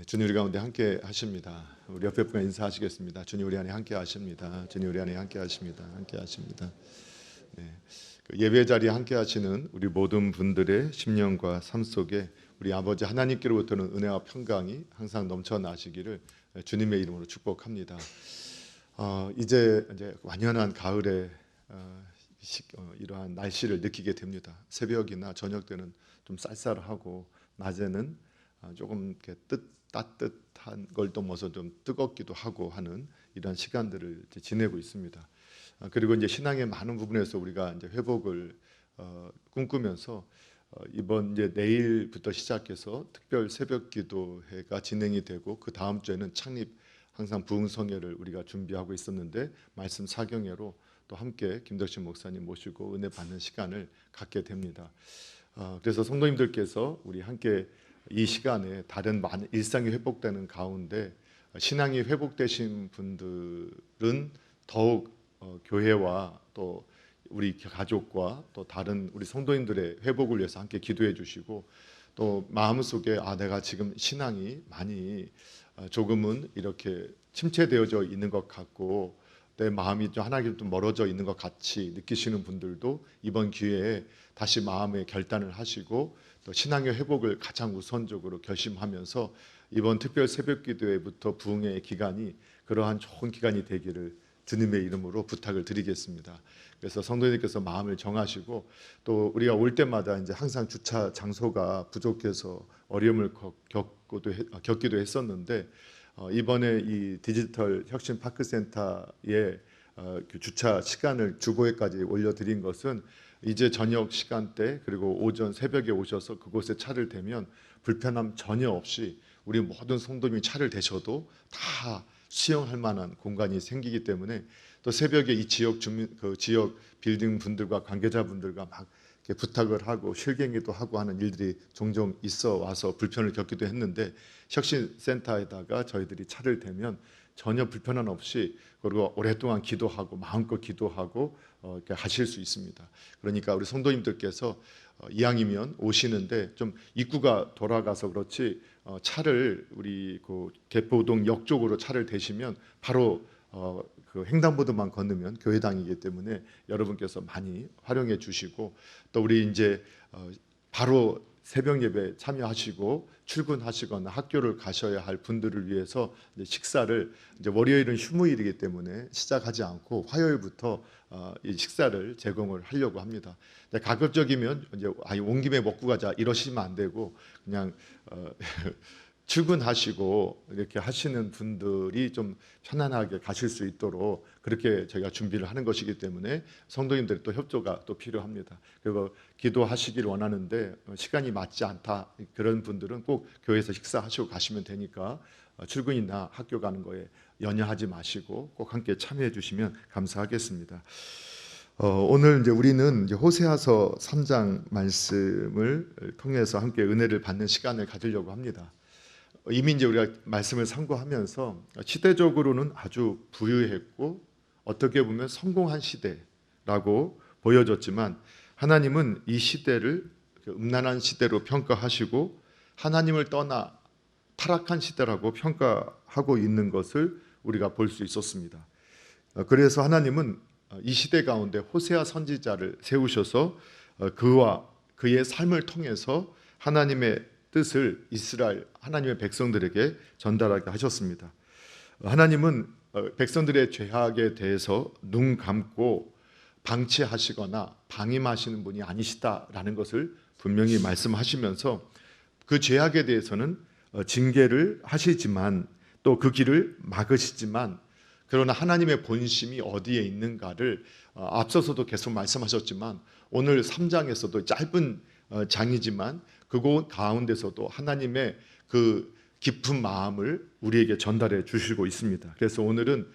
주님 우리 가운데 함께 하십니다. 우리 옆에 분과 인사하시겠습니다. 주님 우리 안에 함께 하십니다. 주님 우리 안에 함께 하십니다. 함께 하십니다. 네. 예배 자리에 함께 하시는 우리 모든 분들의 심령과 삶 속에 우리 아버지 하나님께로부터는 은혜와 평강이 항상 넘쳐나시기를 주님의 이름으로 축복합니다. 이제 완연한 가을에 이러한 날씨를 느끼게 됩니다. 새벽이나 저녁 때는 좀 쌀쌀하고 낮에는 조금 이렇게 따뜻한 걸 넘어서 좀 뜨겁기도 하고 하는 이런 시간들을 지내고 있습니다. 그리고 이제 신앙의 많은 부분에서 우리가 이제 회복을 꿈꾸면서 이번 이제 내일부터 시작해서 특별 새벽 기도회가 진행이 되고 그 다음 주에는 창립 항상 부흥성회를 우리가 준비하고 있었는데 말씀 사경회로 또 함께 김덕신 목사님 모시고 은혜 받는 시간을 갖게 됩니다. 그래서 성도님들께서 우리 함께 이 시간에 다른 많은 일상이 회복되는 가운데 신앙이 회복되신 분들은 더욱 교회와 또 우리 가족과 또 다른 우리 성도님들의 회복을 위해서 함께 기도해 주시고 또 마음속에 내가 지금 신앙이 많이 조금은 이렇게 침체되어져 있는 것 같고 내 마음이 좀 하나님께 좀 멀어져 있는 것 같이 느끼시는 분들도 이번 기회에 다시 마음의 결단을 하시고 또 신앙의 회복을 가장 우선적으로 결심하면서 이번 특별 새벽기도회부터 부흥의 기간이 그러한 좋은 기간이 되기를 주님의 이름으로 부탁을 드리겠습니다. 그래서 성도님께서 마음을 정하시고 또 우리가 올 때마다 이제 항상 주차 장소가 부족해서 어려움을 겪기도 했었는데 이번에 이 디지털 혁신 파크센터에 그 주차 시간을 주보에까지 올려드린 것은 이제 저녁 시간대 그리고 오전 새벽에 오셔서 그곳에 차를 대면 불편함 전혀 없이 우리 모든 성도님이 차를 대셔도 다 수용할 만한 공간이 생기기 때문에 또 새벽에 이 지역 주민 그 지역 빌딩 분들과 관계자분들과 막 이렇게 부탁을 하고 실갱이도 하고 하는 일들이 종종 있어 와서 불편을 겪기도 했는데 혁신센터에다가 저희들이 차를 대면 전혀 불편함 없이 그리고 오랫동안 기도하고 마음껏 기도하고 이렇게 하실 수 있습니다. 그러니까 우리 성도님들께서 이왕이면 오시는데 좀 입구가 돌아가서 그렇지 차를 우리 그 개포동 역 쪽으로 차를 대시면 바로 그 횡단보도만 건너면 교회당이기 때문에 여러분께서 많이 활용해 주시고 또 우리 이제 바로 새벽 예배 참여하시고 출근하시거나 학교를 가셔야 할 분들을 위해서 이제 식사를 이제 월요일은 휴무일이기 때문에 시작하지 않고 화요일부터 이 식사를 제공을 하려고 합니다. 가급적이면 이제 온 김에 먹고 가자 이러시면 안 되고 그냥 출근하시고 이렇게 하시는 분들이 좀 편안하게 가실 수 있도록 그렇게 저희가 준비를 하는 것이기 때문에 성도님들의 또 협조가 또 필요합니다. 그리고 기도하시길 원하는데 시간이 맞지 않다 그런 분들은 꼭 교회에서 식사하시고 가시면 되니까 출근이나 학교 가는 거에 연연하지 마시고 꼭 함께 참여해 주시면 감사하겠습니다. 오늘 이제 우리는 이제 호세아서 3장 말씀을 통해서 함께 은혜를 받는 시간을 가지려고 합니다. 이미 이제 우리가 말씀을 상고하면서 시대적으로는 아주 부유했고 어떻게 보면 성공한 시대라고 보여졌지만 하나님은 이 시대를 음란한 시대로 평가하시고 하나님을 떠나 타락한 시대라고 평가하고 있는 것을 우리가 볼 수 있었습니다. 그래서 하나님은 이 시대 가운데 호세아 선지자를 세우셔서 그와 그의 삶을 통해서 하나님의 뜻을 이스라엘 하나님의 백성들에게 전달하게 하셨습니다. 하나님은 백성들의 죄악에 대해서 눈 감고 방치하시거나 방임하시는 분이 아니시다라는 것을 분명히 말씀하시면서 그 죄악에 대해서는 징계를 하시지만 또 그 길을 막으시지만 그러나 하나님의 본심이 어디에 있는가를 앞서서도 계속 말씀하셨지만 오늘 3장에서도 짧은 장이지만 그곳 가운데서도 하나님의 그 깊은 마음을 우리에게 전달해 주시고 있습니다. 그래서 오늘은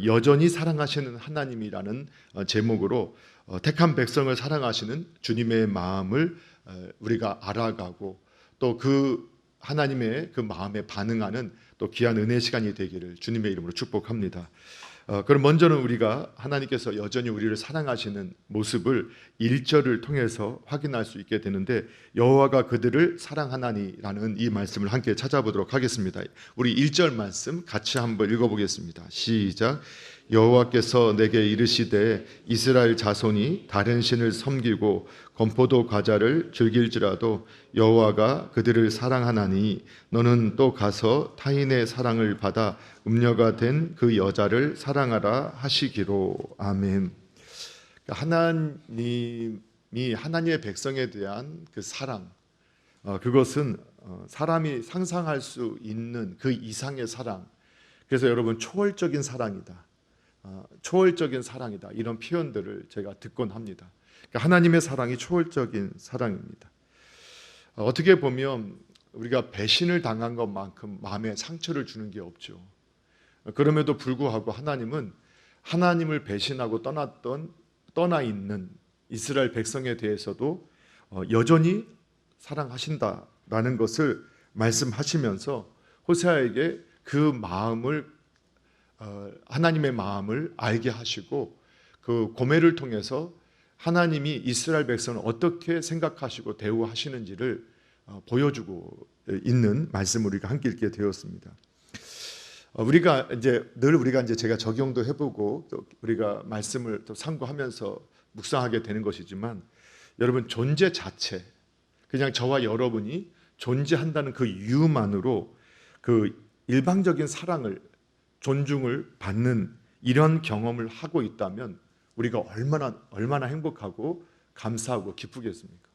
여전히 사랑하시는 하나님이라는 제목으로 택한 백성을 사랑하시는 주님의 마음을 우리가 알아가고 또 그 하나님의 그 마음에 반응하는 또 귀한 은혜 시간이 되기를 주님의 이름으로 축복합니다. 그럼 먼저는 우리가 하나님께서 여전히 우리를 사랑하시는 모습을 1절을 통해서 확인할 수 있게 되는데, 여호와가 그들을 사랑하나니라는 이 말씀을 함께 찾아보도록 하겠습니다. 우리 1절 말씀 같이 한번 읽어보겠습니다. 시작. 여호와께서 내게 이르시되 이스라엘 자손이 다른 신을 섬기고 건포도 과자를 즐길지라도 여호와가 그들을 사랑하나니 너는 또 가서 타인의 사랑을 받아 음녀가 된 그 여자를 사랑하라 하시기로. 아멘. 하나님이 하나님의 백성에 대한 그 사랑, 그것은 사람이 상상할 수 있는 그 이상의 사랑. 그래서 여러분, 초월적인 사랑이다, 초월적인 사랑이다, 이런 표현들을 제가 듣곤 합니다. 그러니까 하나님의 사랑이 초월적인 사랑입니다. 어떻게 보면 우리가 배신을 당한 것만큼 마음에 상처를 주는 게 없죠. 그럼에도 불구하고 하나님은 하나님을 배신하고 떠나 있는 이스라엘 백성에 대해서도 여전히 사랑하신다라는 것을 말씀하시면서 호세아에게 그 마음을, 하나님의 마음을 알게 하시고, 그 고멜을 통해서 하나님이 이스라엘 백성을 어떻게 생각하시고 대우하시는지를 보여주고 있는 말씀을 우리가 함께 읽게 되었습니다. 우리가 이제 제가 적용도 해보고 또 우리가 말씀을 또 참고하면서 묵상하게 되는 것이지만, 여러분, 존재 자체, 그냥 저와 여러분이 존재한다는 그 이유만으로 그 일방적인 사랑을, 존중을 받는 이런 경험을 하고 있다면 우리가 얼마나 행복하고 감사하고 기쁘겠습니까?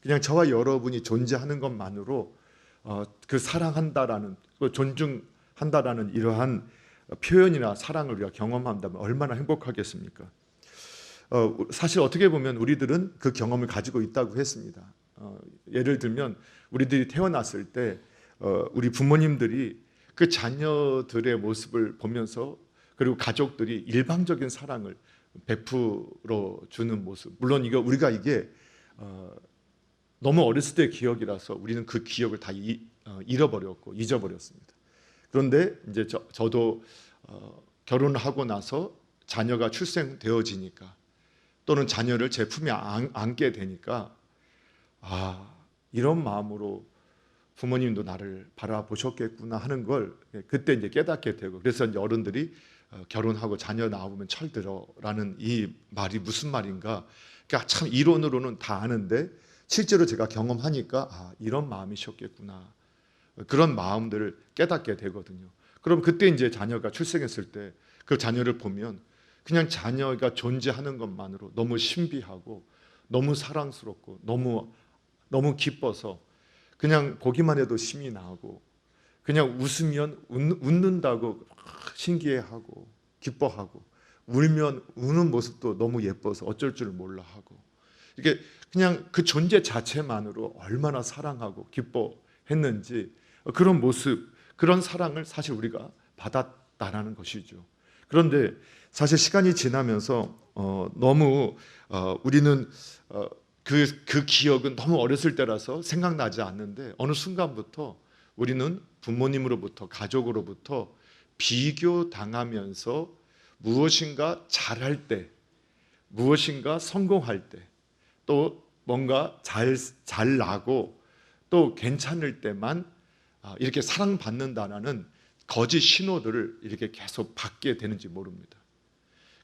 그냥 저와 여러분이 존재하는 것만으로 그 사랑한다라는, 존중한다라는 이러한 표현이나 사랑을 우리가 경험한다면 얼마나 행복하겠습니까? 사실 어떻게 보면 우리들은 그 경험을 가지고 있다고 했습니다. 예를 들면 우리들이 태어났을 때 우리 부모님들이 그 자녀들의 모습을 보면서, 그리고 가족들이 일방적인 사랑을 베풀어 주는 모습, 물론 우리가 이게 너무 어렸을 때의 기억이라서 우리는 그 기억을 다 잃어버렸고 잊어버렸습니다. 그런데 이제 저도 결혼을 하고 나서 자녀가 출생되어지니까, 또는 자녀를 제 품에 안게 되니까, 이런 마음으로 부모님도 나를 바라보셨겠구나 하는 걸 그때 이제 깨닫게 되고, 그래서 이제 어른들이 결혼하고 자녀 낳으면 철들어라는 이 말이 무슨 말인가, 그러니까 참 이론으로는 다 아는데 실제로 제가 경험하니까 이런 마음이셨겠구나, 그런 마음들을 깨닫게 되거든요. 그럼 그때 이제 자녀가 출생했을 때 그 자녀를 보면 그냥 자녀가 존재하는 것만으로 너무 신비하고 너무 사랑스럽고 너무 기뻐서 그냥 보기만 해도 심이 나고, 그냥 웃으면 웃는다고 신기해하고 기뻐하고, 울면 우는 모습도 너무 예뻐서 어쩔 줄 몰라 하고, 이게 그냥 그 존재 자체만으로 얼마나 사랑하고 기뻐했는지, 그런 모습, 그런 사랑을 사실 우리가 받았다라는 것이죠. 그런데 사실 시간이 지나면서 너무 우리는 그 기억은 너무 어렸을 때라서 생각나지 않는데, 어느 순간부터 우리는 부모님으로부터, 가족으로부터 비교당하면서 무엇인가 잘할 때, 무엇인가 성공할 때, 또 뭔가 잘 나고 또 괜찮을 때만 이렇게 사랑받는다라는 거짓 신호들을 이렇게 계속 받게 되는지 모릅니다.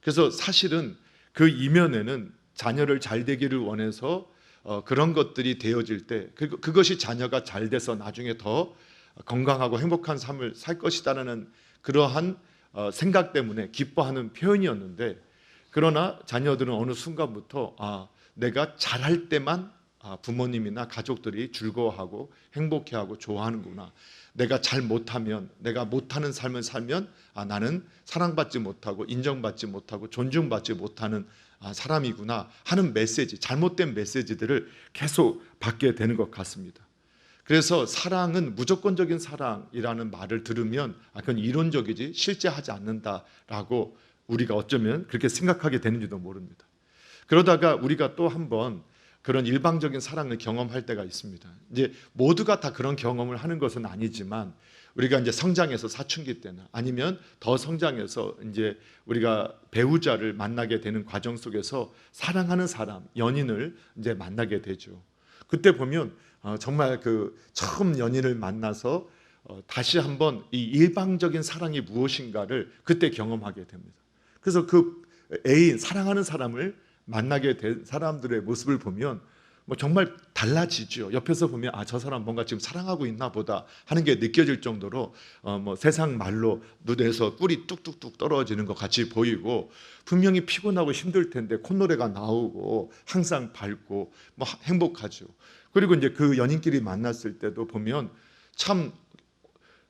그래서 사실은 그 이면에는 자녀를 잘 되기를 원해서 그런 것들이 되어질 때, 그것이 자녀가 잘 돼서 나중에 더 건강하고 행복한 삶을 살 것이다라는 그러한 생각 때문에 기뻐하는 표현이었는데, 그러나 자녀들은 어느 순간부터 내가 잘할 때만 부모님이나 가족들이 즐거워하고 행복해하고 좋아하는구나, 내가 잘 못하면, 내가 못하는 삶을 살면 나는 사랑받지 못하고 인정받지 못하고 존중받지 못하는 사람이구나 하는 메시지, 잘못된 메시지들을 계속 받게 되는 것 같습니다. 그래서 사랑은 무조건적인 사랑이라는 말을 들으면 그건 이론적이지 실제 하지 않는다라고 우리가 어쩌면 그렇게 생각하게 되는지도 모릅니다. 그러다가 우리가 또 한번 그런 일방적인 사랑을 경험할 때가 있습니다. 이제 모두가 다 그런 경험을 하는 것은 아니지만 우리가 이제 성장해서 사춘기 때나 아니면 더 성장해서 이제 우리가 배우자를 만나게 되는 과정 속에서 사랑하는 사람, 연인을 이제 만나게 되죠. 그때 보면 정말 그 처음 연인을 만나서 다시 한번 이 일방적인 사랑이 무엇인가를 그때 경험하게 됩니다. 그래서 그 애인, 사랑하는 사람을 만나게 된 사람들의 모습을 보면 뭐 정말 달라지죠. 옆에서 보면 저 사람 뭔가 지금 사랑하고 있나 보다 하는 게 느껴질 정도로 뭐 세상 말로 눈에서 꿀이 뚝뚝뚝 떨어지는 것 같이 보이고, 분명히 피곤하고 힘들 텐데 콧노래가 나오고 항상 밝고 뭐 행복하죠. 그리고 이제 그 연인끼리 만났을 때도 보면 참,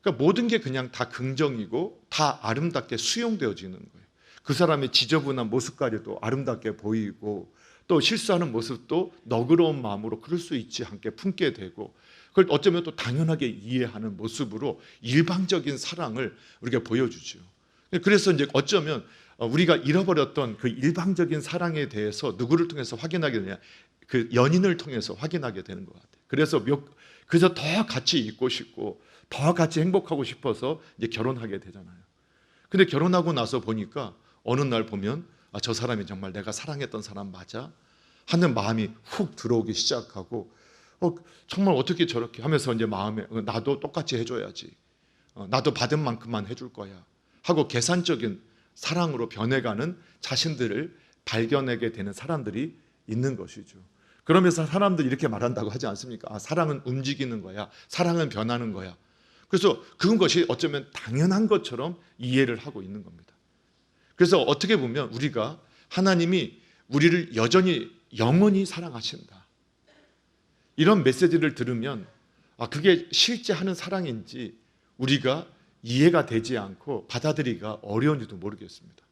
그러니까 모든 게 그냥 다 긍정이고 다 아름답게 수용되어지는 거예요. 그 사람의 지저분한 모습까지도 아름답게 보이고, 또 실수하는 모습도 너그러운 마음으로 그럴 수 있지 함께 품게 되고, 그걸 어쩌면 또 당연하게 이해하는 모습으로 일방적인 사랑을 우리가 보여주죠. 그래서 이제 어쩌면 우리가 잃어버렸던 그 일방적인 사랑에 대해서 누구를 통해서 확인하게 되냐, 그 연인을 통해서 확인하게 되는 것 같아요. 그래서 더 같이 있고 싶고 더 같이 행복하고 싶어서 이제 결혼하게 되잖아요. 근데 결혼하고 나서 보니까 어느 날 보면 저 사람이 정말 내가 사랑했던 사람 맞아? 하는 마음이 훅 들어오기 시작하고, 정말 어떻게 저렇게 하면서 이제 마음에 나도 똑같이 해줘야지, 나도 받은 만큼만 해줄 거야 하고 계산적인 사랑으로 변해가는 자신들을 발견하게 되는 사람들이 있는 것이죠. 그러면서 사람들이 이렇게 말한다고 하지 않습니까? 사랑은 움직이는 거야, 사랑은 변하는 거야. 그래서 그것이 어쩌면 당연한 것처럼 이해를 하고 있는 겁니다. 그래서 어떻게 보면 우리가 하나님이 우리를 여전히 영원히 사랑하신다, 이런 메시지를 들으면 그게 실제 하는 사랑인지 우리가 이해가 되지 않고 받아들이기가 어려운지도 모르겠습니다.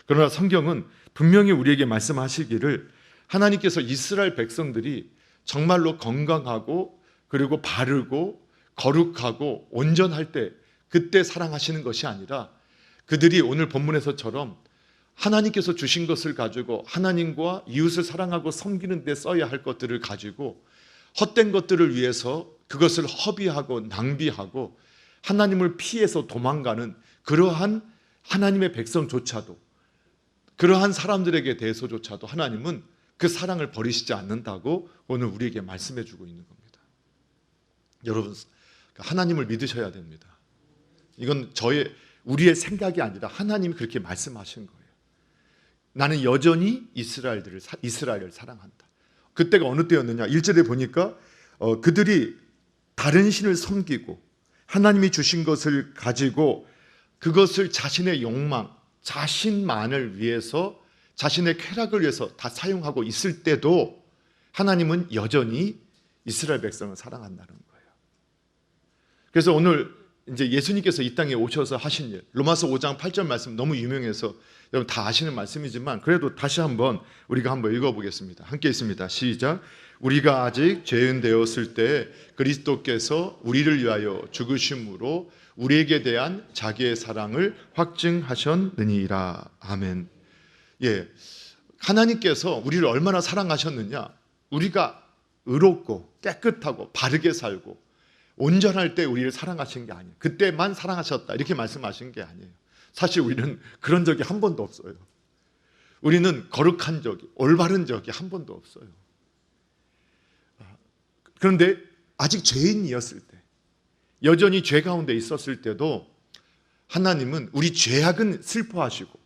그러나 성경은 분명히 우리에게 말씀하시기를 하나님께서 이스라엘 백성들이 정말로 건강하고 그리고 바르고 거룩하고 온전할 때 그때 사랑하시는 것이 아니라, 그들이 오늘 본문에서처럼 하나님께서 주신 것을 가지고 하나님과 이웃을 사랑하고 섬기는 데 써야 할 것들을 가지고 헛된 것들을 위해서 그것을 허비하고 낭비하고 하나님을 피해서 도망가는 그러한 하나님의 백성조차도, 그러한 사람들에게 대해서조차도 하나님은 그 사랑을 버리시지 않는다고 오늘 우리에게 말씀해 주고 있는 겁니다. 여러분, 하나님을 믿으셔야 됩니다. 이건 우리의 생각이 아니라 하나님이 그렇게 말씀하신 거예요. 나는 여전히 이스라엘을 사랑한다. 그때가 어느 때였느냐? 1절에 보니까 그들이 다른 신을 섬기고 하나님이 주신 것을 가지고 그것을 자신의 욕망, 자신만을 위해서, 자신의 쾌락을 위해서 다 사용하고 있을 때도 하나님은 여전히 이스라엘 백성을 사랑한다는 거예요. 그래서 오늘 이제 예수님께서 이 땅에 오셔서 하신 일, 로마서 5장 8절 말씀 너무 유명해서 여러분 다 아시는 말씀이지만 그래도 다시 한번 우리가 한번 읽어보겠습니다. 함께 있습니다. 시작. 우리가 아직 죄인 되었을 때 그리스도께서 우리를 위하여 죽으심으로 우리에게 대한 자기의 사랑을 확증하셨느니라. 아멘. 예, 하나님께서 우리를 얼마나 사랑하셨느냐? 우리가 의롭고 깨끗하고 바르게 살고 온전할 때 우리를 사랑하신 게 아니에요. 그때만 사랑하셨다 이렇게 말씀하신 게 아니에요. 사실 우리는 그런 적이 한 번도 없어요. 우리는 거룩한 적이, 올바른 적이 한 번도 없어요. 그런데 아직 죄인이었을 때, 여전히 죄 가운데 있었을 때도 하나님은 우리 죄악은 슬퍼하시고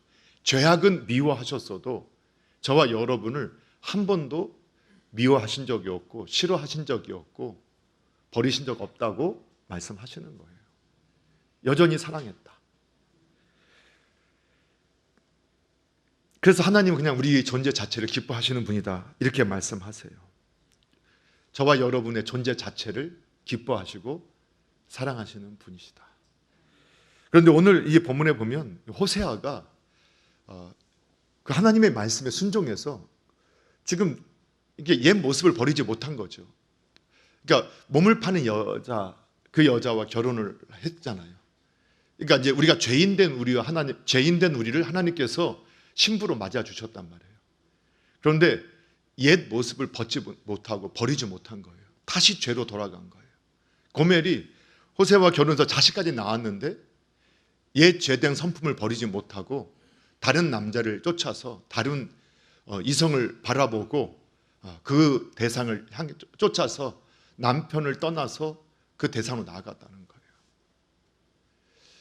죄악은 미워하셨어도 저와 여러분을 한 번도 미워하신 적이 없고 싫어하신 적이 없고 버리신 적 없다고 말씀하시는 거예요. 여전히 사랑했다. 그래서 하나님은 그냥 우리의 존재 자체를 기뻐하시는 분이다 이렇게 말씀하세요. 저와 여러분의 존재 자체를 기뻐하시고 사랑하시는 분이시다. 그런데 오늘 이 본문에 보면 호세아가 그 하나님의 말씀에 순종해서 지금 이게 옛 모습을 버리지 못한 거죠. 그러니까 몸을 파는 여자, 그 여자와 결혼을 했잖아요. 그러니까 이제 우리가 죄인된 우리를 하나님께서 신부로 맞아 주셨단 말이에요. 그런데 옛 모습을 벗지 못하고 버리지 못한 거예요. 다시 죄로 돌아간 거예요. 고멜이 호세아와 결혼해서 자식까지 낳았는데 옛 죄된 성품을 버리지 못하고 다른 남자를 쫓아서 다른 이성을 바라보고 그 대상을 향해 쫓아서 남편을 떠나서 그 대상으로 나아갔다는 거예요.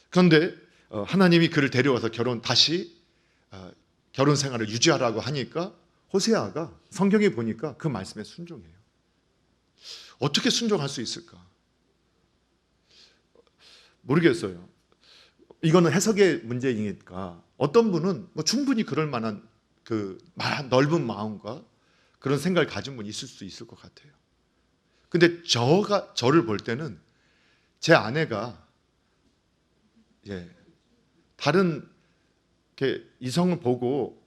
그런데 하나님이 그를 데려와서 다시 결혼 생활을 유지하라고 하니까 호세아가 성경에 보니까 그 말씀에 순종해요. 어떻게 순종할 수 있을까? 모르겠어요. 이거는 해석의 문제이니까 어떤 분은 충분히 그럴 만한 그 넓은 마음과 그런 생각을 가진 분이 있을 수 있을 것 같아요. 근데 저를 볼 때는 제 아내가 다른 이성을 보고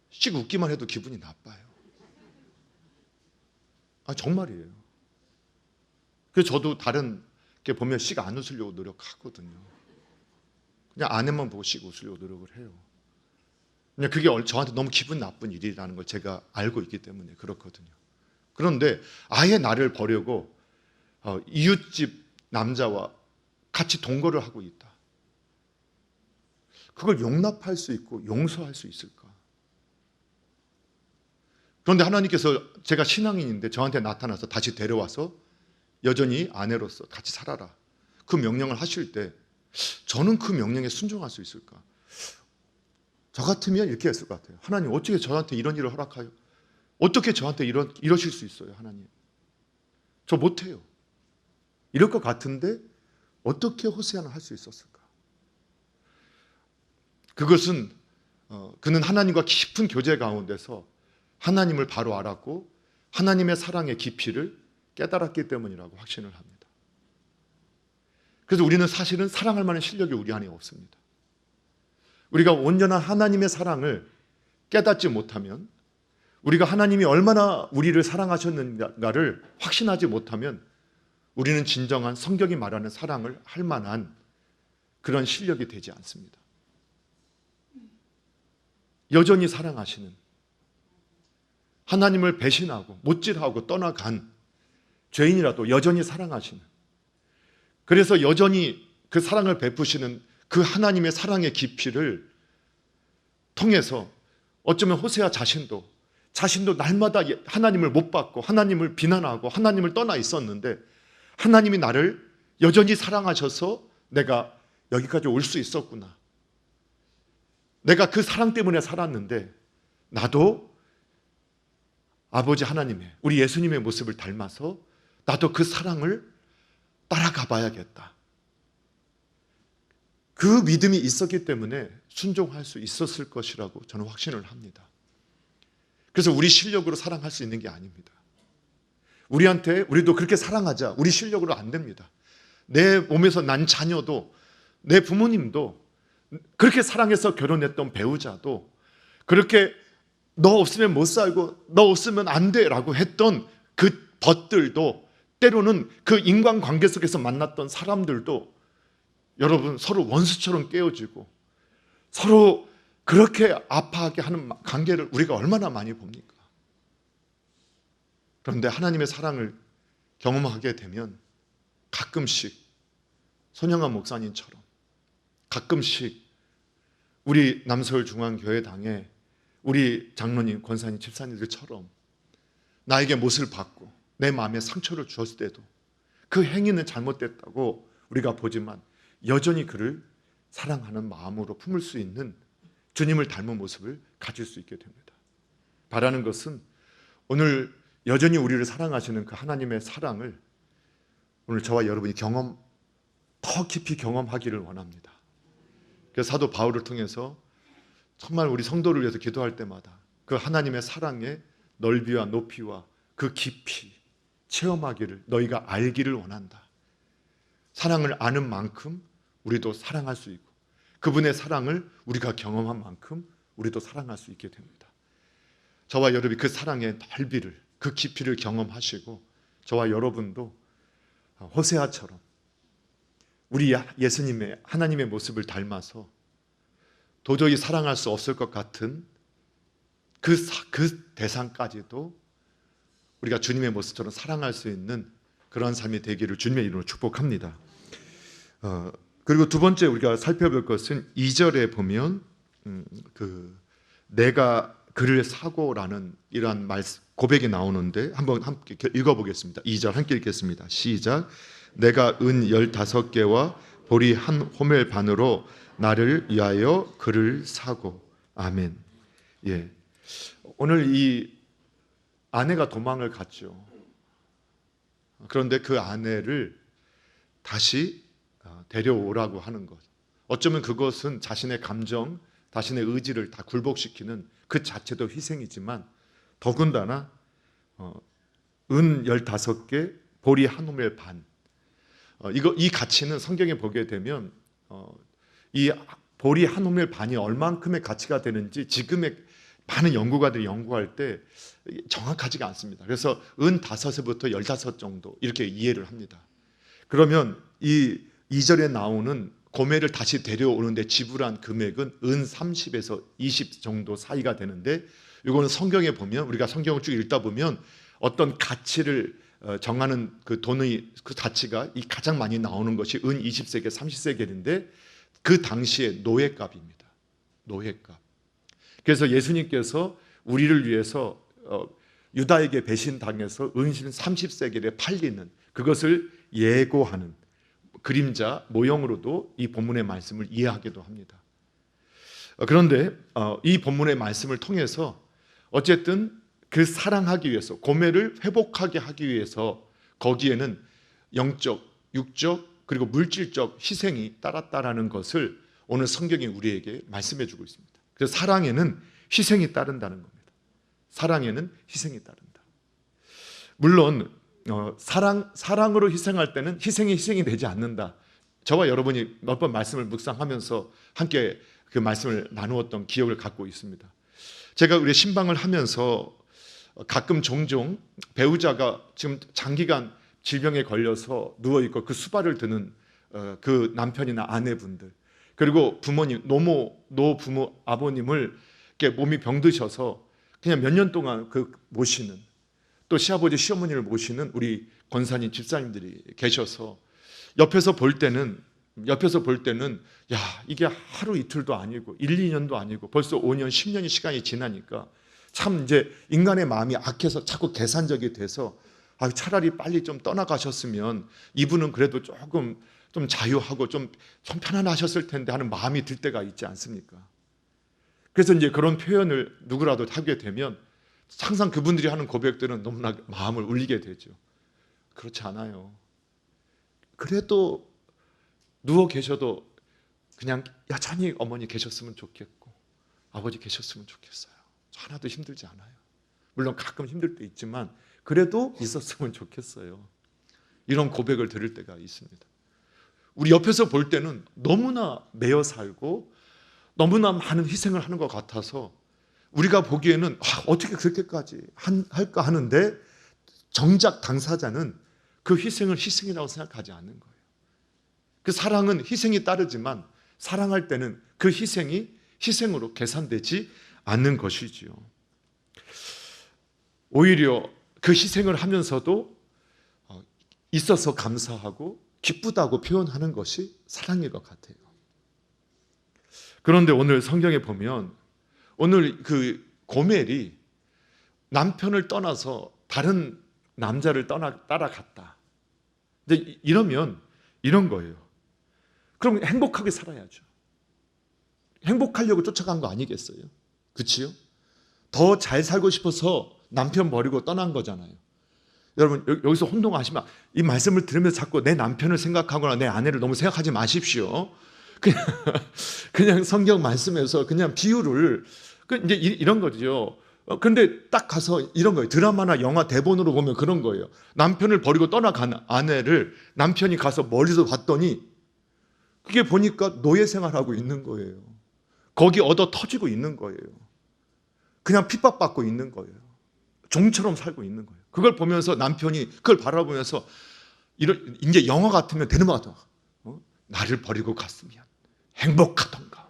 씩 웃기만 해도 기분이 나빠요. 정말이에요. 그래서 저도 다른 게 보면 씩 안 웃으려고 노력하거든요. 그냥 아내만 보고 씩 웃으려고 노력을 해요. 그냥 그게 저한테 너무 기분 나쁜 일이라는 걸 제가 알고 있기 때문에 그렇거든요. 그런데 아예 나를 버리고 이웃집 남자와 같이 동거를 하고 있다. 그걸 용납할 수 있고 용서할 수 있을까? 그런데 하나님께서 제가 신앙인인데 저한테 나타나서 다시 데려와서 여전히 아내로서 같이 살아라. 그 명령을 하실 때 저는 그 명령에 순종할 수 있을까? 저 같으면 이렇게 했을 것 같아요. 하나님, 어떻게 저한테 이런 일을 허락하여? 어떻게 저한테 이러실 수 있어요, 하나님? 저 못해요. 이럴 것 같은데 어떻게 호세아는 할 수 있었을까? 그것은 그는 하나님과 깊은 교제 가운데서 하나님을 바로 알았고 하나님의 사랑의 깊이를 깨달았기 때문이라고 확신을 합니다. 그래서 우리는 사실은 사랑할 만한 실력이 우리 안에 없습니다. 우리가 온전한 하나님의 사랑을 깨닫지 못하면, 우리가 하나님이 얼마나 우리를 사랑하셨는가를 확신하지 못하면 우리는 진정한 성경이 말하는 사랑을 할 만한 그런 실력이 되지 않습니다. 여전히 사랑하시는, 하나님을 배신하고 못질하고 떠나간 죄인이라도 여전히 사랑하시는, 그래서 여전히 그 사랑을 베푸시는 그 하나님의 사랑의 깊이를 통해서 어쩌면 호세아 자신도 날마다 하나님을 못 받고 하나님을 비난하고 하나님을 떠나 있었는데 하나님이 나를 여전히 사랑하셔서 내가 여기까지 올 수 있었구나. 내가 그 사랑 때문에 살았는데 나도 아버지 하나님의, 우리 예수님의 모습을 닮아서 나도 그 사랑을 따라가 봐야겠다. 그 믿음이 있었기 때문에 순종할 수 있었을 것이라고 저는 확신을 합니다. 그래서 우리 실력으로 사랑할 수 있는 게 아닙니다. 우리도 그렇게 사랑하자. 우리 실력으로 안 됩니다. 내 몸에서 난 자녀도, 내 부모님도, 그렇게 사랑해서 결혼했던 배우자도, 그렇게 너 없으면 못 살고 너 없으면 안 돼라고 했던 그 벗들도, 때로는 그 인간관계 속에서 만났던 사람들도 여러분 서로 원수처럼 깨어지고 서로 그렇게 아파하게 하는 관계를 우리가 얼마나 많이 봅니까? 그런데 하나님의 사랑을 경험하게 되면 가끔씩 손영환 목사님처럼, 가끔씩 우리 남서울중앙교회당에 우리 장로님, 권사님, 집사님들처럼 나에게 못을 받고 내 마음에 상처를 주었을 때도 그 행위는 잘못됐다고 우리가 보지만 여전히 그를 사랑하는 마음으로 품을 수 있는 주님을 닮은 모습을 가질 수 있게 됩니다. 바라는 것은 오늘 여전히 우리를 사랑하시는 그 하나님의 사랑을 오늘 저와 여러분이 더 깊이 경험하기를 원합니다. 그래서 사도 바울을 통해서 정말 우리 성도를 위해서 기도할 때마다 그 하나님의 사랑의 넓이와 높이와 그 깊이 체험하기를, 너희가 알기를 원한다. 사랑을 아는 만큼 우리도 사랑할 수 있고 그분의 사랑을 우리가 경험한 만큼 우리도 사랑할 수 있게 됩니다. 저와 여러분이 그 사랑의 넓이를, 그 깊이를 경험하시고 저와 여러분도 호세아처럼 우리 예수님의, 하나님의 모습을 닮아서 도저히 사랑할 수 없을 것 같은 그 대상까지도 우리가 주님의 모습처럼 사랑할 수 있는 그런 삶이 되기를 주님의 이름으로 축복합니다. 그리고 두 번째 우리가 살펴볼 것은 2절에 보면 내가 그를 사고라는 이러한 고백이 나오는데 한번 함께 읽어보겠습니다. 2절 함께 읽겠습니다. 시작. 내가 은 15개와 보리 한 호멜 반으로 나를 위하여 그를 사고. 아멘. 예. 오늘 이 아내가 도망을 갔죠. 그런데 그 아내를 다시 데려오라고 하는 것. 어쩌면 그것은 자신의 감정, 자신의 의지를 다 굴복시키는 그 자체도 희생이지만 더군다나 은 15개, 보리 한 호멜 반. 이 가치는 성경에 보게 되면 이 보리 한 호멜 반이 얼만큼의 가치가 되는지 지금의 많은 연구가들이 연구할 때 정확하지가 않습니다. 그래서 은 5에부터 15 정도 이렇게 이해를 합니다. 그러면 이 2절에 나오는 고멜을 다시 데려오는데 지불한 금액은 은 30에서 20 정도 사이가 되는데 이거는 성경에 보면 우리가 성경을 쭉 읽다 보면 어떤 가치를 정하는 그 돈의 그 가치가 이 가장 많이 나오는 것이 은 20세겔, 30세겔인데 그 당시의 노예값입니다. 노예값. 그래서 예수님께서 우리를 위해서 유다에게 배신당해서 은신 30세겔에 팔리는 그것을 예고하는 그림자 모형으로도 이 본문의 말씀을 이해하기도 합니다. 그런데 이 본문의 말씀을 통해서 어쨌든 그 사랑하기 위해서 고멜을 회복하게 하기 위해서 거기에는 영적, 육적 그리고 물질적 희생이 따랐다라는 것을 오늘 성경이 우리에게 말씀해 주고 있습니다. 그래서 사랑에는 희생이 따른다는 겁니다. 사랑에는 희생이 따른다. 물론 사랑으로 희생할 때는 희생이 되지 않는다. 저와 여러분이 몇 번 말씀을 묵상하면서 함께 그 말씀을 나누었던 기억을 갖고 있습니다. 제가 우리 신방을 하면서 가끔 종종 배우자가 지금 장기간 질병에 걸려서 누워있고 그 수발을 드는 그 남편이나 아내분들, 그리고 부모님, 노부모 아버님을 이렇게 몸이 병드셔서 그냥 몇 년 동안 그 모시는, 또 시아버지 시어머니를 모시는 우리 권사님 집사님들이 계셔서 옆에서 볼 때는 야, 이게 하루 이틀도 아니고 1, 2년도 아니고 벌써 5년, 10년의 시간이 지나니까 참 이제 인간의 마음이 악해서 자꾸 계산적이 돼서 차라리 빨리 좀 떠나가셨으면 이분은 그래도 조금 좀 자유하고 좀 편안하셨을 텐데 하는 마음이 들 때가 있지 않습니까? 그래서 이제 그런 표현을 누구라도 하게 되면 항상 그분들이 하는 고백들은 너무나 마음을 울리게 되죠. 그렇지 않아요. 그래도 누워 계셔도 그냥 여전히 어머니 계셨으면 좋겠고 아버지 계셨으면 좋겠어요. 하나도 힘들지 않아요. 물론 가끔 힘들 때 있지만 그래도 있었으면 좋겠어요. 이런 고백을 들을 때가 있습니다. 우리 옆에서 볼 때는 너무나 매여 살고 너무나 많은 희생을 하는 것 같아서 우리가 보기에는 어떻게 그렇게까지 할까 하는데 정작 당사자는 그 희생을 희생이라고 생각하지 않는 거예요. 그 사랑은 희생이 따르지만 사랑할 때는 그 희생이 희생으로 계산되지 않는 것이지요. 오히려 그 희생을 하면서도 있어서 감사하고 기쁘다고 표현하는 것이 사랑인 것 같아요. 그런데 오늘 성경에 보면 오늘 그 고멜이 남편을 떠나서 다른 남자를 따라갔다. 근데 이러면 이런 거예요. 그럼 행복하게 살아야죠. 행복하려고 쫓아간 거 아니겠어요? 그치요? 더 잘 살고 싶어서 남편 버리고 떠난 거잖아요. 여러분 여기서 혼동하시면 이 말씀을 들으면서 자꾸 내 남편을 생각하거나 내 아내를 너무 생각하지 마십시오. 그냥 성경 말씀에서 그냥 비유를 이제 이런 거죠. 근데 딱 가서 이런 거예요. 드라마나 영화 대본으로 보면 그런 거예요. 남편을 버리고 떠나간 아내를 남편이 가서 멀리서 봤더니 그게 보니까 노예 생활하고 있는 거예요. 거기 얻어 터지고 있는 거예요. 그냥 핍박받고 있는 거예요. 종처럼 살고 있는 거예요. 그걸 보면서 남편이 그걸 바라보면서 이제 영화 같으면 되는 것 같아. 나를 버리고 갔으면 행복하던가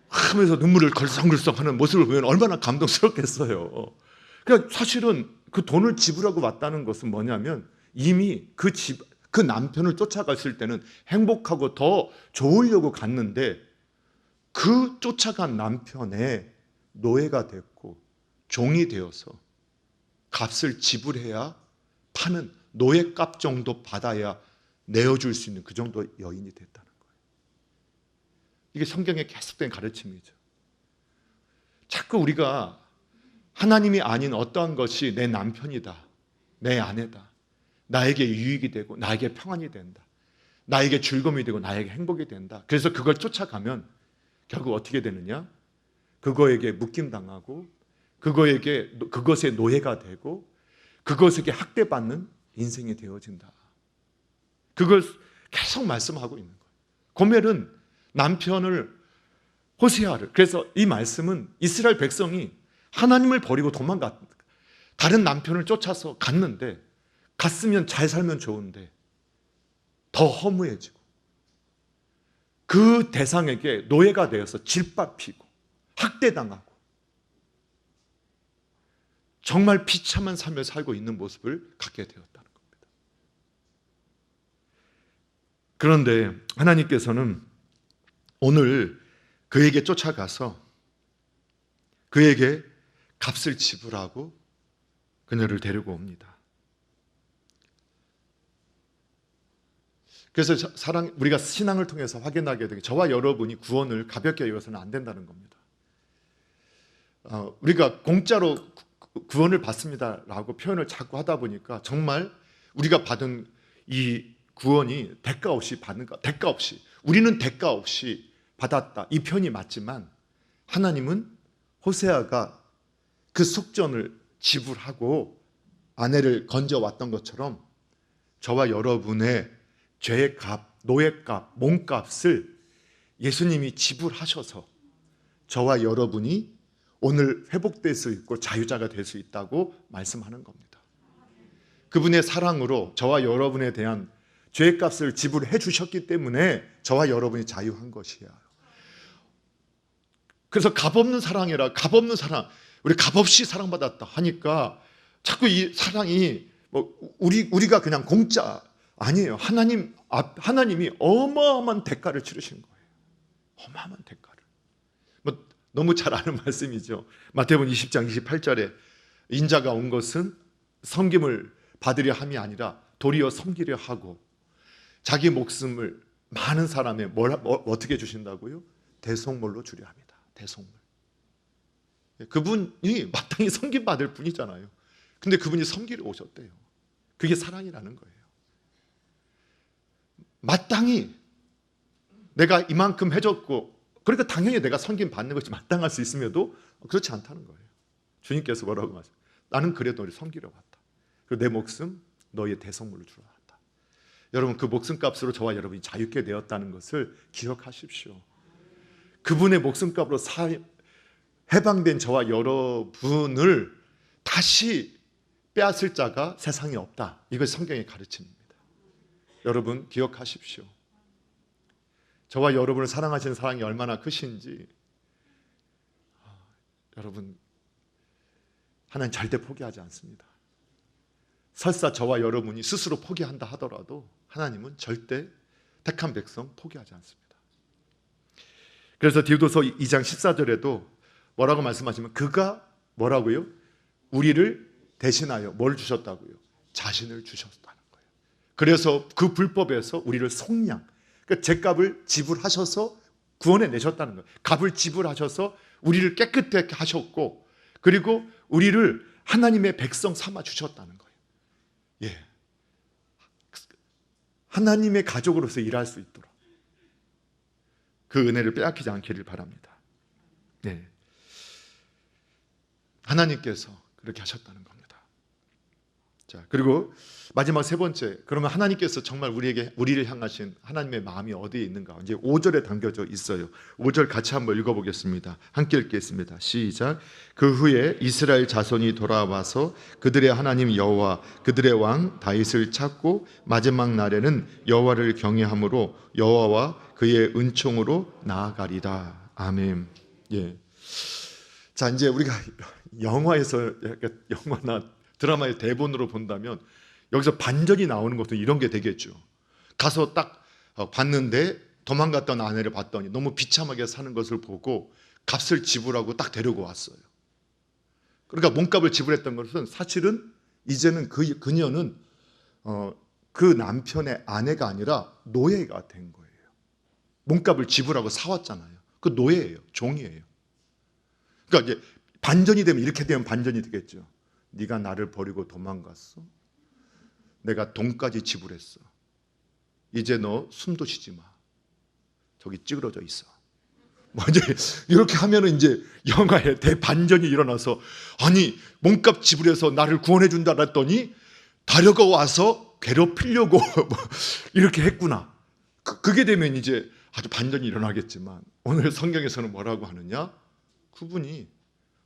하면서 눈물을 걸썽걸썽하는 모습을 보면 얼마나 감동스럽겠어요. 그러니까 사실은 그 돈을 지불하고 왔다는 것은 뭐냐면 이미 그 남편을 쫓아갔을 때는 행복하고 더 좋으려고 갔는데 그 쫓아간 남편의 노예가 됐고 종이 되어서 값을 지불해야 파는 노예값 정도 받아야 내어줄 수 있는 그 정도 여인이 됐다는 거예요. 이게 성경의 계속된 가르침이죠. 자꾸 우리가 하나님이 아닌 어떠한 것이 내 남편이다, 내 아내다, 나에게 유익이 되고 나에게 평안이 된다, 나에게 즐거움이 되고 나에게 행복이 된다. 그래서 그걸 쫓아가면 결국 어떻게 되느냐? 그거에게 묶임당하고 그것의 노예가 되고 그것에게 학대받는 인생이 되어진다. 그걸 계속 말씀하고 있는 거예요. 고멜은 남편을 호세아를, 그래서 이 말씀은 이스라엘 백성이 하나님을 버리고 도망갔, 다른 남편을 쫓아서 갔으면 잘 살면 좋은데 더 허무해지고 그 대상에게 노예가 되어서 질밟히고 학대당하고 정말 비참한 삶을 살고 있는 모습을 갖게 되었다는 겁니다. 그런데 하나님께서는 오늘 그에게 쫓아가서 그에게 값을 지불하고 그녀를 데리고 옵니다. 그래서 우리가 신앙을 통해서 확인하게 되게 저와 여러분이 구원을 가볍게 여겨서는 안 된다는 겁니다. 우리가 공짜로 구원을 받습니다라고 표현을 자꾸 하다 보니까 정말 우리가 받은 이 구원이 대가 없이 우리는 대가 없이 받았다, 이 표현이 맞지만 하나님은 호세아가 그 속전을 지불하고 아내를 건져왔던 것처럼 저와 여러분의 죄의 값, 노예 값, 몸값을 예수님이 지불하셔서 저와 여러분이 오늘 회복될 수 있고 자유자가 될 수 있다고 말씀하는 겁니다. 그분의 사랑으로 저와 여러분에 대한 죄의 값을 지불해 주셨기 때문에 저와 여러분이 자유한 것이야. 그래서 값없는 사랑, 우리 값없이 사랑받았다 하니까 자꾸 이 사랑이 우리가 그냥 공짜 아니에요. 하나님이 어마어마한 대가를 치르신 거예요. 어마어마한 대가를. 너무 잘 아는 말씀이죠. 마태복음 20장 28절에 인자가 온 것은 섬김을 받으려 함이 아니라 도리어 섬기려 하고 자기 목숨을 많은 사람의 어떻게 주신다고요? 대속물로 주려 합니다. 대속물. 그분이 마땅히 섬김받을 분이잖아요. 근데 그분이 섬기러 오셨대요. 그게 사랑이라는 거예요. 마땅히 내가 이만큼 해줬고 그러니까 당연히 내가 섬김 받는 것이 마땅할 수 있음에도 그렇지 않다는 거예요. 주님께서 뭐라고 말씀하세요? 나는 그래도 너를 섬기러 왔다. 그리고 내 목숨 너의 대속물로 주러 왔다. 여러분 그 목숨값으로 저와 여러분이 자유케 되었다는 것을 기억하십시오. 그분의 목숨값으로 해방된 저와 여러분을 다시 빼앗을 자가 세상에 없다. 이것이 성경의 가르침입니다. 여러분 기억하십시오. 저와 여러분을 사랑하시는 사랑이 얼마나 크신지 여러분 하나님 절대 포기하지 않습니다. 설사 저와 여러분이 스스로 포기한다 하더라도 하나님은 절대 택한 백성 포기하지 않습니다. 그래서 디도서 2장 14절에도 뭐라고 말씀하시면 그가 뭐라고요? 우리를 대신하여 뭘 주셨다고요? 자신을 주셨다는 거예요. 그래서 그 불법에서 우리를 속량, 그러니까 죄값을 지불하셔서 구원해 내셨다는 거예요. 값을 지불하셔서 우리를 깨끗하게 하셨고 그리고 우리를 하나님의 백성 삼아 주셨다는 거예요. 예, 하나님의 가족으로서 일할 수 있도록 그 은혜를 빼앗기지 않기를 바랍니다. 네. 하나님께서 그렇게 하셨다는 겁니다. 자, 그리고 마지막 세 번째, 그러면 하나님께서 정말 우리를 향하신 하나님의 마음이 어디에 있는가? 이제 5절에 담겨져 있어요. 5절 같이 한번 읽어보겠습니다. 함께 읽겠습니다. 시작. 그 후에 이스라엘 자손이 돌아와서 그들의 하나님 여호와 그들의 왕 다윗을 찾고 마지막 날에는 여호와를 경외함으로 여호와와 그의 은총으로 나아가리다. 아멘. 예. 자, 이제 우리가 영화나 드라마의 대본으로 본다면 여기서 반전이 나오는 것은 이런 게 되겠죠. 가서 딱 봤는데 도망갔던 아내를 봤더니 너무 비참하게 사는 것을 보고 값을 지불하고 딱 데리고 왔어요. 그러니까 몸값을 지불했던 것은 사실은 이제는 그녀는 그 남편의 아내가 아니라 노예가 된 거예요. 몸값을 지불하고 사왔잖아요. 그 노예예요. 종이에요. 그러니까 이제 반전이 되면 이렇게 되면 반전이 되겠죠. 네가 나를 버리고 도망갔어. 내가 돈까지 지불했어. 이제 너 숨도 쉬지 마. 저기 찌그러져 있어. 뭐 이제 이렇게 하면은 이제 영화에 대반전이 일어나서 아니 몸값 지불해서 나를 구원해 준다 했더니 다려가와서 괴롭히려고 이렇게 했구나. 그게 되면 이제 아주 반전이 일어나겠지만 오늘 성경에서는 뭐라고 하느냐? 그분이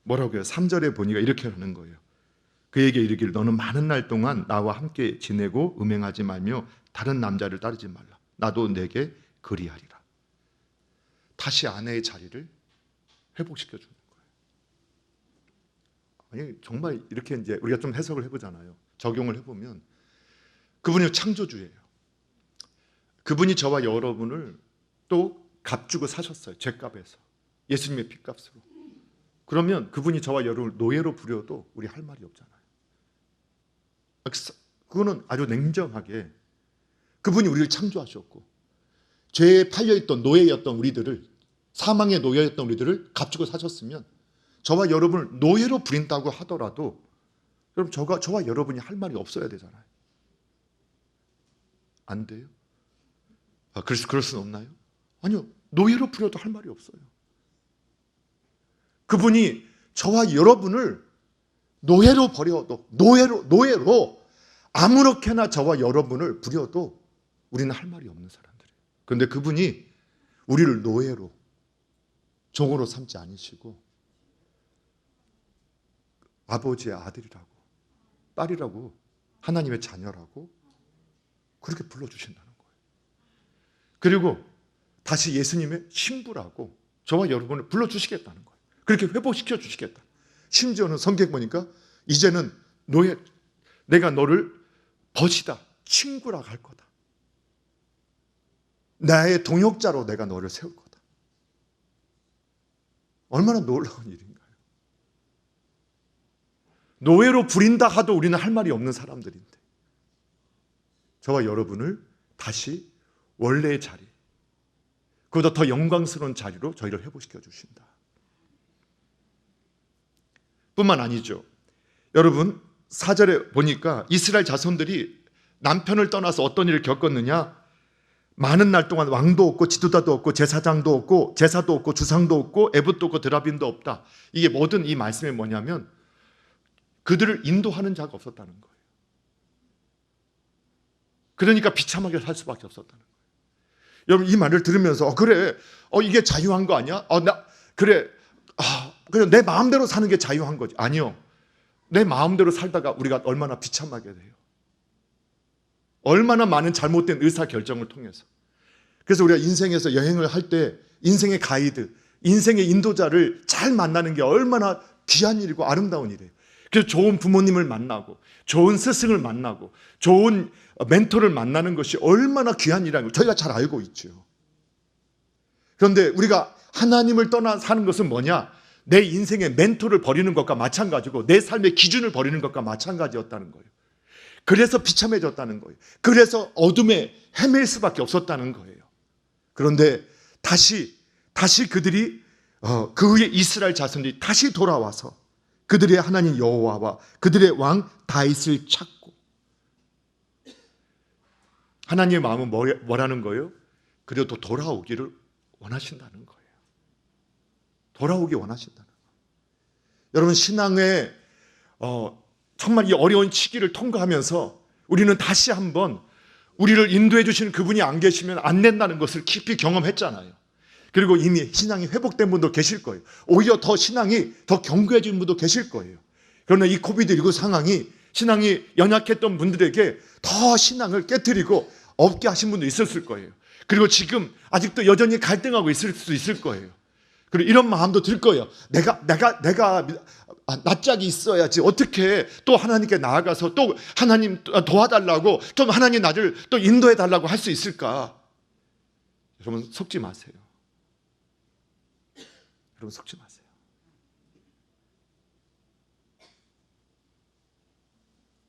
뭐라고 해요? 3절에 보니까 이렇게 하는 거예요. 그에게 이르기를 너는 많은 날 동안 나와 함께 지내고 음행하지 말며 다른 남자를 따르지 말라. 나도 내게 그리하리라. 다시 아내의 자리를 회복시켜 주는 거예요. 아니 정말 이렇게 이제 우리가 좀 해석을 해보잖아요. 적용을 해보면 그분이 창조주예요. 그분이 저와 여러분을 또 값주고 사셨어요. 죗값에서 예수님의 피값으로. 그러면 그분이 저와 여러분을 노예로 부려도 우리 할 말이 없잖아요. 그거는 아주 냉정하게 그분이 우리를 창조하셨고 죄에 팔려있던 노예였던 우리들을 사망의 노예였던 우리들을 값주고 사셨으면 저와 여러분을 노예로 부린다고 하더라도 그럼 저와 여러분이 할 말이 없어야 되잖아요. 안 돼요? 그럴 수는 없나요? 아니요. 노예로 부려도 할 말이 없어요. 그분이 저와 여러분을 노예로 버려도 노예로 아무렇게나 저와 여러분을 부려도 우리는 할 말이 없는 사람들이에요. 그런데 그분이 우리를 노예로 종으로 삼지 않으시고 아버지의 아들이라고 딸이라고 하나님의 자녀라고 그렇게 불러주신다는 거예요. 그리고 다시 예수님의 신부라고 저와 여러분을 불러주시겠다는 거예요. 그렇게 회복시켜 주시겠다. 심지어는 성경 보니까 이제는 내가 너를 벗이다 친구라고 할 거다. 나의 동역자로 내가 너를 세울 거다. 얼마나 놀라운 일인가요? 노예로 부린다 하도 우리는 할 말이 없는 사람들인데 저와 여러분을 다시 원래의 자리, 그보다 더 영광스러운 자리로 저희를 회복시켜 주신다. 뿐만 아니죠. 여러분 4절에 보니까 이스라엘 자손들이 남편을 떠나서 어떤 일을 겪었느냐? 많은 날 동안 왕도 없고 지도자도 없고 제사장도 없고 제사도 없고 주상도 없고 에봇도 없고 드라빔도 없다. 이게 모든 이 말씀이 뭐냐면 그들을 인도하는 자가 없었다는 거예요. 그러니까 비참하게 살 수밖에 없었다는 거예요. 여러분 이 말을 들으면서 그래 이게 자유한 거 아니야? 그래 내 마음대로 사는 게 자유한 거지. 아니요. 내 마음대로 살다가 우리가 얼마나 비참하게 돼요. 얼마나 많은 잘못된 의사결정을 통해서. 그래서 우리가 인생에서 여행을 할 때 인생의 가이드, 인생의 인도자를 잘 만나는 게 얼마나 귀한 일이고 아름다운 일이에요. 그래서 좋은 부모님을 만나고 좋은 스승을 만나고 좋은 멘토를 만나는 것이 얼마나 귀한 일이라는 걸 저희가 잘 알고 있죠. 그런데 우리가 하나님을 떠나 사는 것은 뭐냐? 내 인생의 멘토를 버리는 것과 마찬가지고 내 삶의 기준을 버리는 것과 마찬가지였다는 거예요. 그래서 비참해졌다는 거예요. 그래서 어둠에 헤맬 수밖에 없었다는 거예요. 그런데 다시 그들이 그 후에 이스라엘 자손들이 다시 돌아와서 그들의 하나님 여호와와 그들의 왕 다윗을 찾고 하나님의 마음은 뭐라는 거예요? 그래도 돌아오기를 원하신다는 거예요. 돌아오기 원하신다는 거예요. 여러분 신앙의 정말 이 어려운 시기를 통과하면서 우리는 다시 한번 우리를 인도해 주시는 그분이 안 계시면 안 된다는 것을 깊이 경험했잖아요. 그리고 이미 신앙이 회복된 분도 계실 거예요. 오히려 더 신앙이 더 견고해진 분도 계실 거예요. 그러나 이 코비드19 상황이 신앙이 연약했던 분들에게 더 신앙을 깨트리고 없게 하신 분도 있었을 거예요. 그리고 지금 아직도 여전히 갈등하고 있을 수도 있을 거예요. 그리고 이런 마음도 들 거예요. 내가 낯짝이 있어야지 어떻게 또 하나님께 나아가서 또 하나님 도와달라고 좀 하나님 나를 또 인도해 달라고 할 수 있을까? 여러분 속지 마세요. 여러분 속지 마세요.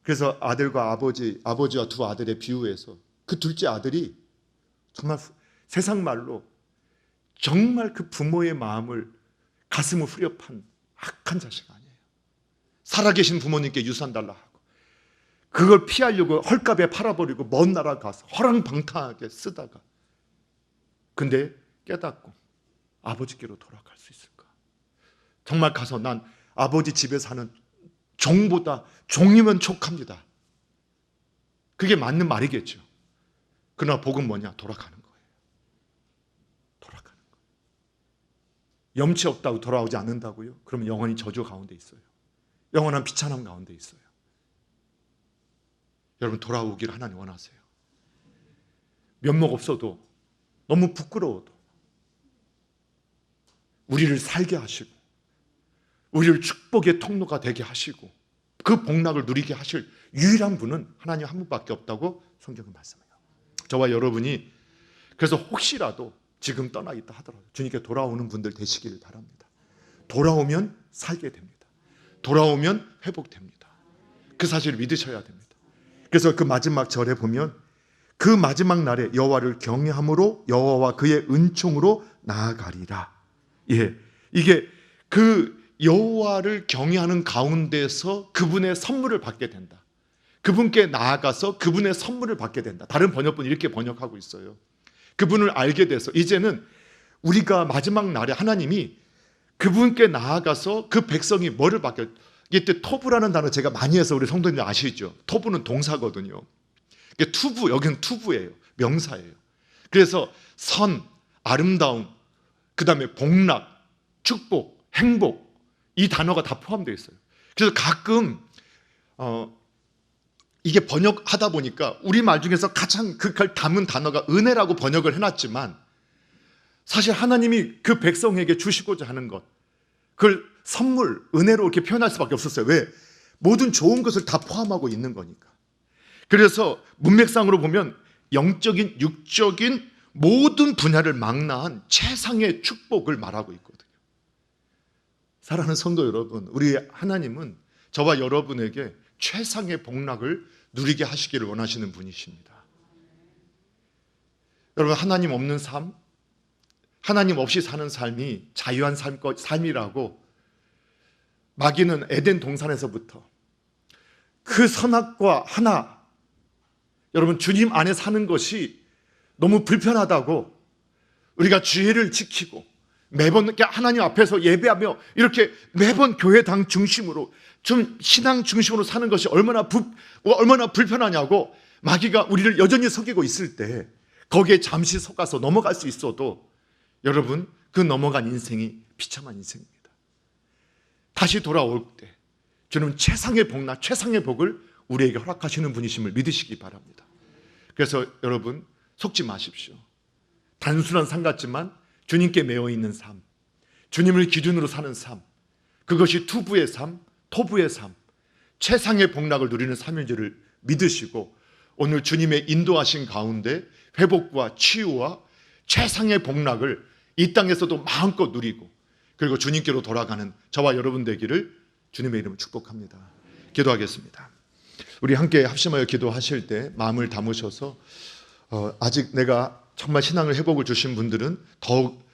그래서 아들과 아버지와 두 아들의 비유에서 그 둘째 아들이 정말 세상 말로 정말 그 부모의 마음을 가슴을 후려판 악한 자식 아니에요. 살아계신 부모님께 유산 달라 하고 그걸 피하려고 헐값에 팔아버리고 먼 나라 가서 허랑방탕하게 쓰다가 근데 깨닫고 아버지께로 돌아갈 수 있을까? 정말 가서 난 아버지 집에 사는 종보다 종이면 촉합니다. 그게 맞는 말이겠죠. 그러나 복은 뭐냐? 돌아가는 거예요. 돌아가는 거예요. 염치 없다고 돌아오지 않는다고요? 그러면 영원히 저주 가운데 있어요. 영원한 비참함 가운데 있어요. 여러분 돌아오기를 하나님 원하세요. 면목 없어도 너무 부끄러워도 우리를 살게 하시고 우리를 축복의 통로가 되게 하시고 그 복락을 누리게 하실 유일한 분은 하나님 한 분밖에 없다고 성경은 말씀해요. 저와 여러분이 그래서 혹시라도 지금 떠나 있다 하더라도 주님께 돌아오는 분들 되시기를 바랍니다. 돌아오면 살게 됩니다. 돌아오면 회복됩니다. 그 사실을 믿으셔야 됩니다. 그래서 그 마지막 절에 보면 그 마지막 날에 여호와를 경외함으로 여호와와 그의 은총으로 나아가리라. 예, 이게 그 여호와를 경외하는 가운데서 그분의 선물을 받게 된다. 그분께 나아가서 그분의 선물을 받게 된다. 다른 번역본이 이렇게 번역하고 있어요. 그분을 알게 돼서 이제는 우리가 마지막 날에 하나님이 그분께 나아가서 그 백성이 뭐를 받게, 이때 토부라는 단어 제가 많이 해서 우리 성도님들 아시죠? 토부는 동사거든요. 투부, 여기는 투부예요. 명사예요. 그래서 선, 아름다움, 그 다음에 복락, 축복, 행복, 이 단어가 다 포함되어 있어요. 그래서 가끔 이게 번역하다 보니까 우리말 중에서 가장 그걸 담은 단어가 은혜라고 번역을 해놨지만 사실 하나님이 그 백성에게 주시고자 하는 것, 그걸 선물, 은혜로 이렇게 표현할 수밖에 없었어요. 왜? 모든 좋은 것을 다 포함하고 있는 거니까. 그래서 문맥상으로 보면 영적인, 육적인 모든 분야를 망라한 최상의 축복을 말하고 있거든요. 사랑하는 성도 여러분, 우리 하나님은 저와 여러분에게 최상의 복락을 누리게 하시기를 원하시는 분이십니다. 여러분, 하나님 없는 삶, 하나님 없이 사는 삶이 자유한 삶이라고 마귀는 에덴 동산에서부터 그 선악과 하나, 여러분 주님 안에 사는 것이 너무 불편하다고 우리가 주의를 지키고 매번 하나님 앞에서 예배하며 이렇게 매번 교회당 중심으로 좀 신앙 중심으로 사는 것이 얼마나 불편하냐고 마귀가 우리를 여전히 속이고 있을 때 거기에 잠시 속아서 넘어갈 수 있어도 여러분 그 넘어간 인생이 비참한 인생입니다. 다시 돌아올 때 주는 최상의 복락, 최상의 복을 우리에게 허락하시는 분이심을 믿으시기 바랍니다. 그래서 여러분 속지 마십시오. 단순한 삶 같지만 주님께 매여 있는 삶, 주님을 기준으로 사는 삶, 그것이 투부의 삶, 토부의 삶, 최상의 복락을 누리는 삶인 줄을 믿으시고 오늘 주님의 인도하신 가운데 회복과 치유와 최상의 복락을 이 땅에서도 마음껏 누리고 그리고 주님께로 돌아가는 저와 여러분 되기를 주님의 이름으로 축복합니다. 기도하겠습니다. 우리 함께 합심하여 기도하실 때 마음을 담으셔서 아직 내가 정말 신앙을 회복을 주신 분들은 더욱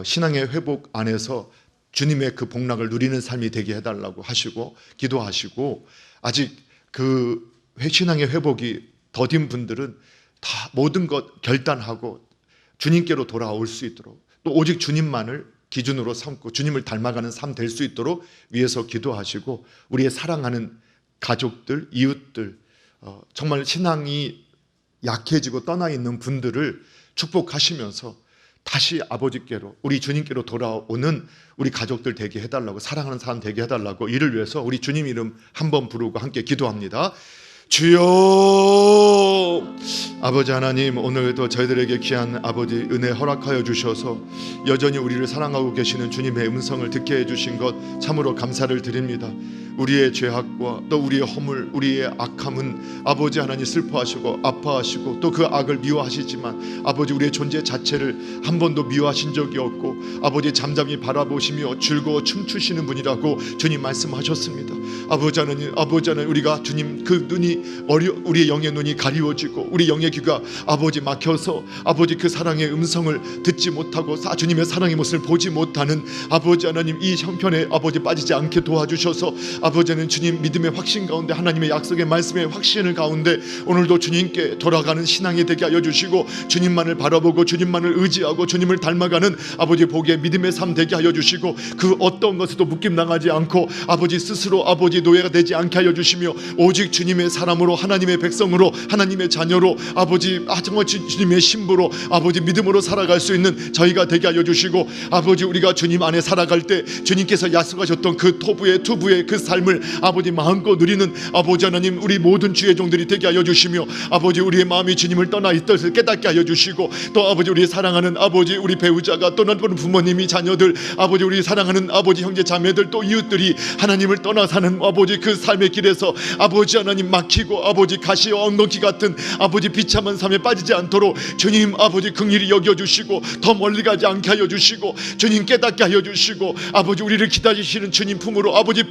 신앙의 회복 안에서 주님의 그 복락을 누리는 삶이 되게 해달라고 하시고 기도하시고 아직 그 신앙의 회복이 더딘 분들은 다 모든 것 결단하고 주님께로 돌아올 수 있도록 또 오직 주님만을 기준으로 삼고 주님을 닮아가는 삶 될 수 있도록 위해서 기도하시고 우리의 사랑하는 가족들, 이웃들 정말 신앙이 약해지고 떠나 있는 분들을 축복하시면서 다시 아버지께로 우리 주님께로 돌아오는 우리 가족들 되게 해달라고 사랑하는 사람 되게 해달라고 이를 위해서 우리 주님 이름 한번 부르고 함께 기도합니다. 주여. 아버지 하나님, 오늘도 저희들에게 귀한 아버지 은혜 허락하여 주셔서 여전히 우리를 사랑하고 계시는 주님의 음성을 듣게 해주신 것 참으로 감사를 드립니다. 우리의 죄악과 또 우리의 허물, 우리의 악함은 아버지 하나님 슬퍼하시고 아파하시고 또 그 악을 미워하시지만 아버지 우리의 존재 자체를 한 번도 미워하신 적이 없고 아버지 잠잠히 바라보시며 즐거워 춤추시는 분이라고 주님 말씀하셨습니다. 아버지 하나님 우리가 주님 그 눈이 우리의 영의 눈이 가리워지고 우리 영의 귀가 아버지 막혀서 아버지 그 사랑의 음성을 듣지 못하고 주님의 사랑의 모습을 보지 못하는 아버지 하나님 이 형편에 아버지 빠지지 않게 도와주셔서 아버지는 주님 믿음의 확신 가운데 하나님의 약속의 말씀의 확신을 가운데 오늘도 주님께 돌아가는 신앙이 되게 하여 주시고 주님만을 바라보고 주님만을 의지하고 주님을 닮아가는 아버지 복의 믿음의 삶 되게 하여 주시고 그 어떤 것에도 묶임당하지 않고 아버지 스스로 아버지 노예가 되지 않게 하여 주시며 오직 주님의 사람으로 하나님의 백성으로 하나님의 자녀로 아버지 정말 주님의 신부로 아버지 믿음으로 살아갈 수 있는 저희가 되게 하여 주시고 아버지 우리가 주님 안에 살아갈 때 주님께서 약속하셨던 그 토부의 투부의 그 삶을 아버지 마음껏 누리는 아버지 하나님 우리 모든 주의 종들이 되게 하여 주시며 아버지 우리의 마음이 주님을 떠나 있던 것을 깨닫게 하여 주시고 또 아버지 우리 사랑하는 아버지 우리 배우자가 떠나는 부모님이 자녀들 아버지 우리 사랑하는 아버지 형제 자매들 또 이웃들이 하나님을 떠나 사는 아버지 그 삶의 길에서 아버지 하나님 막히고 아버지 가시와 엉겅퀴 같은 아버지 비참한 삶에 빠지지 않도록 주님 아버지 긍휼히 여겨주시고 더 멀리 가지 않게 하여 주시고 주님 깨닫게 하여 주시고 아버지 우리를 기다리시는 주님 품으로 아버지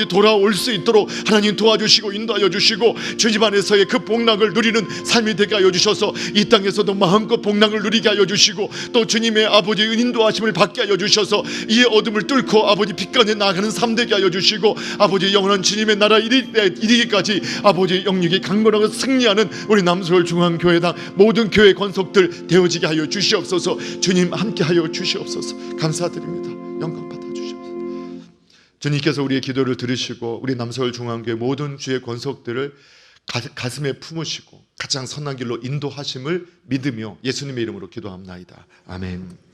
돌아올 수 있도록 하나님 도와주시고 인도하여 주시고 주님 안에서의 그 복락을 누리는 삶이 되게 하여 주셔서 이 땅에서도 마음껏 복락을 누리게 하여 주시고 또 주님의 아버지 인도하심을 받게 하여 주셔서 이 어둠을 뚫고 아버지 빛가에 나가는 삶 되게 하여 주시고 아버지 영원한 주님의 나라 이르기까지 아버지 영육이 강건하고 승리하는 우리 남서울 중앙교회당 모든 교회 권속들 되어지게 하여 주시옵소서. 주님 함께 하여 주시옵소서. 감사드립니다. 영광 받아 주시옵소서. 주님께서 우리의 기도를 들으시고 우리 남서울 중앙교회 모든 주의 권속들을 가슴에 품으시고 가장 선한 길로 인도하심을 믿으며 예수님의 이름으로 기도합나이다. 아멘.